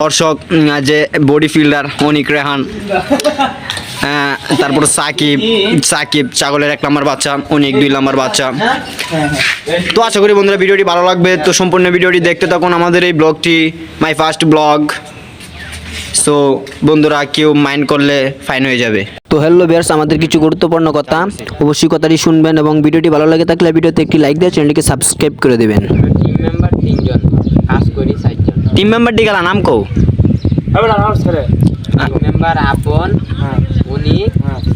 দর্শক যে body fielder অনিক রেহান, তারপর সাকিব সাকিব ছাগলের 1 নম্বর বাচ্চা, অনিক 2 নম্বর বাচ্চা। তো আশা করি বন্ধুরা ভিডিওটি ভালো লাগবে। তো সম্পূর্ণ ভিডিওটি দেখতে থাকুন আমাদের এই ব্লগটি, মাই ফার্স্ট ব্লগ। সো বন্ধুরা কেউ মাইন্ড করলে ফাইন হয়ে যাবে। তো হ্যালো ভিউয়ার্স, আমাদের কিছু গুরুত্বপূর্ণ কথা, অবশ্যই কথাটি শুনবেন এবং ভিডিওটি ভালো লাগে থাকলে ভিডিওতে একটি লাইক দিয়ে চ্যানেলটিকে সাবস্ক্রাইব করে দেবেন। টিম মেম্বার 3 জন, কাজ করি 4 জন। টিম মেম্বারটি গেলা নাম কও। টিম মেম্বার আপন, উনি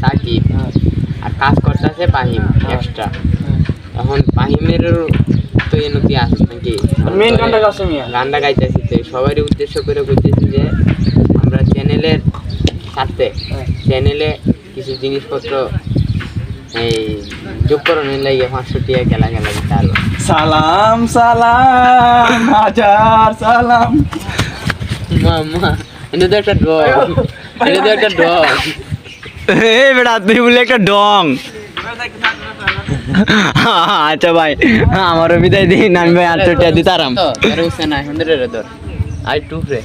সাকিব, আর কাজ করতেছে পাহিম এক্সট্রা। এখন পাহিমের তো এনতি আছে নাকি মেইন গানটা গাইতেছি, তো সবারই উদ্দেশ্য করে বলতেছি যে আমরা চ্যানেলের সাথে চ্যানেলে কিছু জিনিসপত্র এই যোগকরণের লাগে 500 টাকা খেলা দিতে হবে। সালাম সালাম হাজার সালাম। মামা এটা তো একটা ডগ, এটা তো একটা ডগ। এই বেটা তুই বলে একটা ডং। আচ্ছা ভাই, আমারও বিদায় দিন, আমি ভাই 800 টাকা দিতারাম। তো এর উসে না 100 এর দর আই টু ফ্রে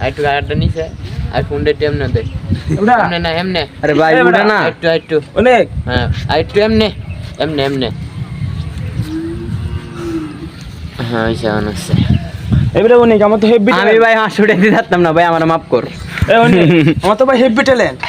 আই টু আরটা নিছে আই ফোনটা টেম না দে এমনে না এমনে। আরে ভাই উঠে না। আই টু অনেক হ্যাঁ আই টু এমনে এমনে এমনে। হ্যাঁ আচ্ছা অনসে এবারে অনেক আমার তো হেভি আমি ভাই 800 টাকা দিতে পারতাম না ভাই, আমার মাফ কর। আমার তো ভাই হেভি ট্যালেন্ট।